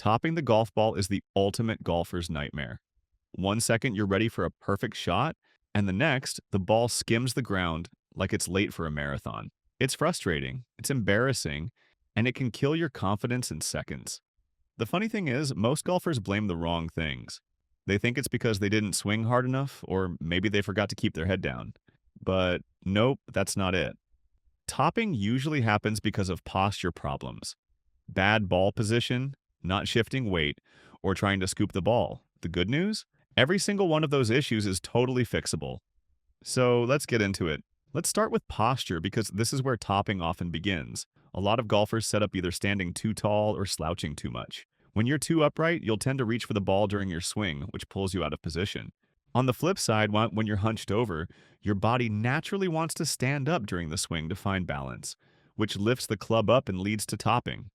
Topping the golf ball is the ultimate golfer's nightmare. One second you're ready for a perfect shot, and the next, the ball skims the ground like it's late for a marathon. It's frustrating, it's embarrassing, and it can kill your confidence in seconds. The funny thing is, most golfers blame the wrong things. They think it's because they didn't swing hard enough, or maybe they forgot to keep their head down. But nope, that's not it. Topping usually happens because of posture problems, bad ball position, not shifting weight, or trying to scoop the ball. The good news? Every single one of those issues is totally fixable. So let's get into it. Let's start with posture because this is where topping often begins. A lot of golfers set up either standing too tall or slouching too much. When you're too upright, you'll tend to reach for the ball during your swing, which pulls you out of position. On the flip side, when you're hunched over, your body naturally wants to stand up during the swing to find balance, which lifts the club up and leads to topping.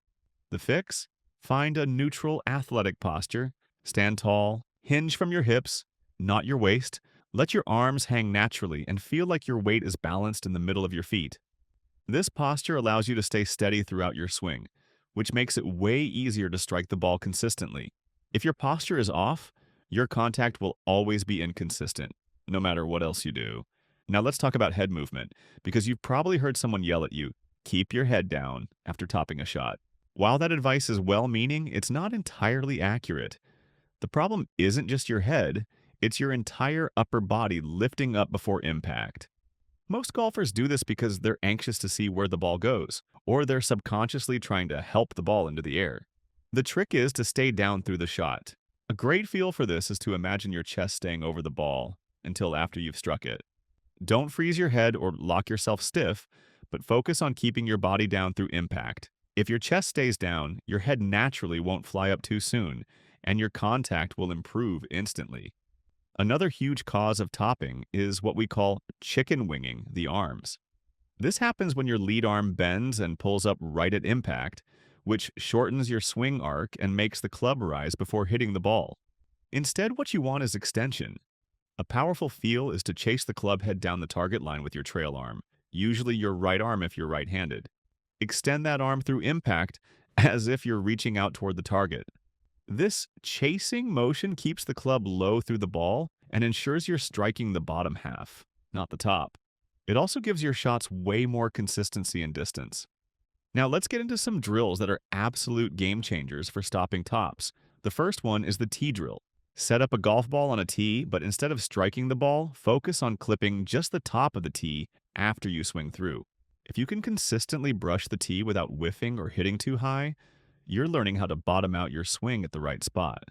The fix? Find a neutral athletic posture. Stand tall, hinge from your hips, not your waist. Let your arms hang naturally and feel like your weight is balanced in the middle of your feet. This posture allows you to stay steady throughout your swing, which makes it way easier to strike the ball consistently. If your posture is off, your contact will always be inconsistent, no matter what else you do. Now let's talk about head movement, because you've probably heard someone yell at you, keep your head down after topping a shot. While that advice is well-meaning, it's not entirely accurate. The problem isn't just your head, it's your entire upper body lifting up before impact. Most golfers do this because they're anxious to see where the ball goes, or they're subconsciously trying to help the ball into the air. The trick is to stay down through the shot. A great feel for this is to imagine your chest staying over the ball until after you've struck it. Don't freeze your head or lock yourself stiff, but focus on keeping your body down through impact. If your chest stays down, your head naturally won't fly up too soon, and your contact will improve instantly. Another huge cause of topping is what we call chicken winging the arms. This happens when your lead arm bends and pulls up right at impact, which shortens your swing arc and makes the club rise before hitting the ball. Instead, what you want is extension. A powerful feel is to chase the club head down the target line with your trail arm, usually your right arm if you're right-handed. Extend that arm through impact as if you're reaching out toward the target. This chasing motion keeps the club low through the ball and ensures you're striking the bottom half, not the top. It also gives your shots way more consistency and distance. Now let's get into some drills that are absolute game changers for stopping tops. The first one is the tee drill. Set up a golf ball on a tee, but instead of striking the ball, focus on clipping just the top of the tee after you swing through. If you can consistently brush the tee without whiffing or hitting too high, you're learning how to bottom out your swing at the right spot.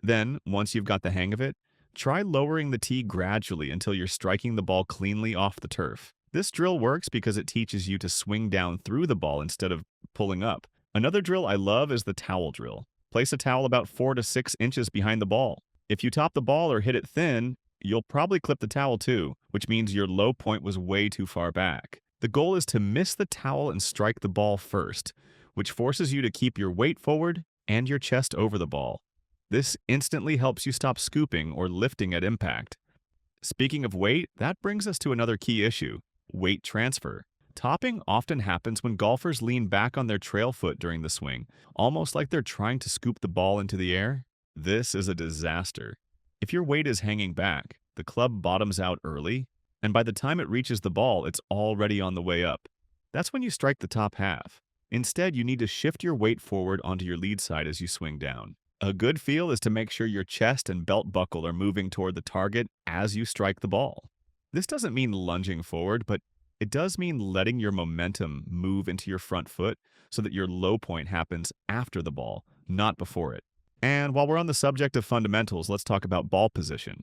Then, once you've got the hang of it, try lowering the tee gradually until you're striking the ball cleanly off the turf. This drill works because it teaches you to swing down through the ball instead of pulling up. Another drill I love is the towel drill. Place a towel about 4 to 6 inches behind the ball. If you top the ball or hit it thin, you'll probably clip the towel too, which means your low point was way too far back. The goal is to miss the towel and strike the ball first, which forces you to keep your weight forward and your chest over the ball. This instantly helps you stop scooping or lifting at impact. Speaking of weight, that brings us to another key issue: weight transfer. Topping often happens when golfers lean back on their trail foot during the swing, almost like they're trying to scoop the ball into the air. This is a disaster. If your weight is hanging back, the club bottoms out early, and by the time it reaches the ball, it's already on the way up. That's when you strike the top half. Instead, you need to shift your weight forward onto your lead side as you swing down. A good feel is to make sure your chest and belt buckle are moving toward the target as you strike the ball. This doesn't mean lunging forward, but it does mean letting your momentum move into your front foot so that your low point happens after the ball, not before it. And while we're on the subject of fundamentals, let's talk about ball position.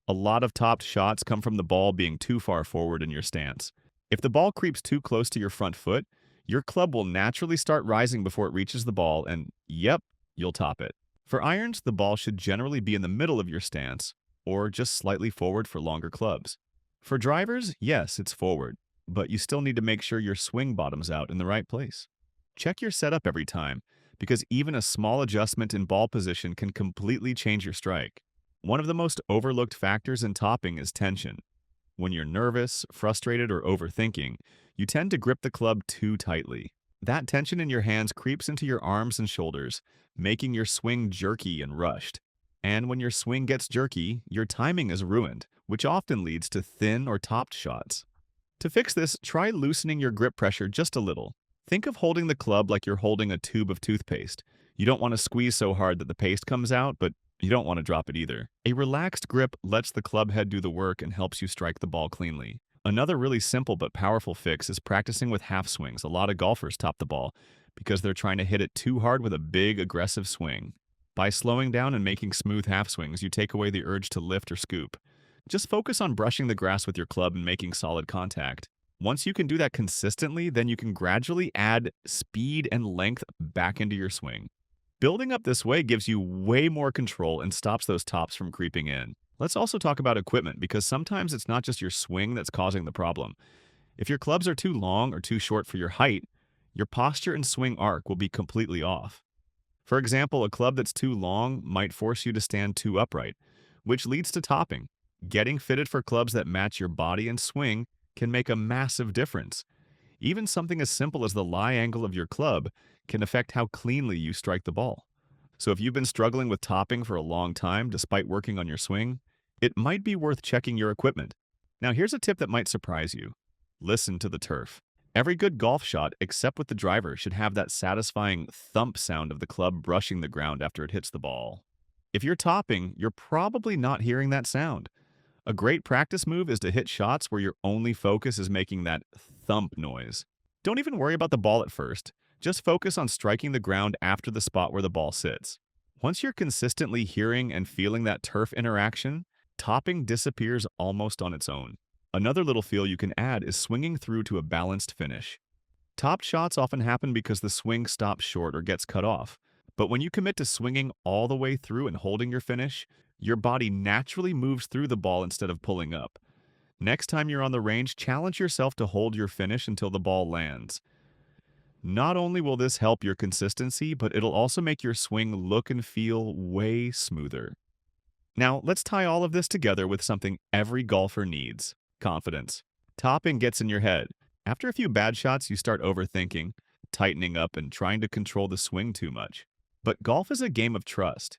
A lot of topped shots come from the ball being too far forward in your stance. If the ball creeps too close to your front foot, your club will naturally start rising before it reaches the ball and, yep, you'll top it. For irons, the ball should generally be in the middle of your stance or just slightly forward for longer clubs. For drivers, yes, it's forward, but you still need to make sure your swing bottoms out in the right place. Check your setup every time, because even a small adjustment in ball position can completely change your strike. One of the most overlooked factors in topping is tension. When you're nervous, frustrated, or overthinking, you tend to grip the club too tightly. That tension in your hands creeps into your arms and shoulders, making your swing jerky and rushed. And when your swing gets jerky, your timing is ruined, which often leads to thin or topped shots. To fix this, try loosening your grip pressure just a little. Think of holding the club like you're holding a tube of toothpaste. You don't want to squeeze so hard that the paste comes out, but you don't want to drop it either. A relaxed grip lets the club head do the work and helps you strike the ball cleanly. Another really simple but powerful fix is practicing with half swings. A lot of golfers top the ball because they're trying to hit it too hard with a big, aggressive swing. By slowing down and making smooth half swings, you take away the urge to lift or scoop. Just focus on brushing the grass with your club and making solid contact. Once you can do that consistently, then you can gradually add speed and length back into your swing. Building up this way gives you way more control and stops those tops from creeping in. Let's also talk about equipment because sometimes it's not just your swing that's causing the problem. If your clubs are too long or too short for your height, your posture and swing arc will be completely off. For example, a club that's too long might force you to stand too upright, which leads to topping. Getting fitted for clubs that match your body and swing can make a massive difference. Even something as simple as the lie angle of your club can affect how cleanly you strike the ball. So if you've been struggling with topping for a long time despite working on your swing, it might be worth checking your equipment. Now here's a tip that might surprise you. Listen to the turf. Every good golf shot, except with the driver, should have that satisfying thump sound of the club brushing the ground after it hits the ball. If you're topping, you're probably not hearing that sound. A great practice move is to hit shots where your only focus is making that thump noise. Don't even worry about the ball at first. Just focus on striking the ground after the spot where the ball sits. Once you're consistently hearing and feeling that turf interaction, topping disappears almost on its own. Another little feel you can add is swinging through to a balanced finish. Topped shots often happen because the swing stops short or gets cut off. But when you commit to swinging all the way through and holding your finish, your body naturally moves through the ball instead of pulling up. Next time you're on the range, challenge yourself to hold your finish until the ball lands. Not only will this help your consistency, but it'll also make your swing look and feel way smoother. Now, let's tie all of this together with something every golfer needs: confidence. Topping gets in your head. After a few bad shots, you start overthinking, tightening up, and trying to control the swing too much. But golf is a game of trust.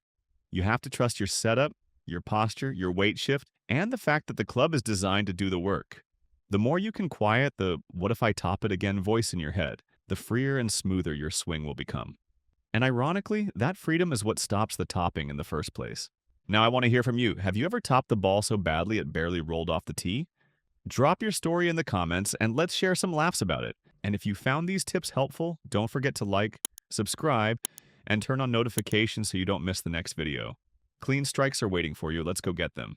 You have to trust your setup, your posture, your weight shift, and the fact that the club is designed to do the work. The more you can quiet the "what if I top it again" voice in your head, the freer and smoother your swing will become. And ironically, that freedom is what stops the topping in the first place. Now I want to hear from you. Have you ever topped the ball so badly it barely rolled off the tee? Drop your story in the comments and let's share some laughs about it. And if you found these tips helpful, don't forget to like, subscribe, and turn on notifications so you don't miss the next video. Clean strikes are waiting for you. Let's go get them.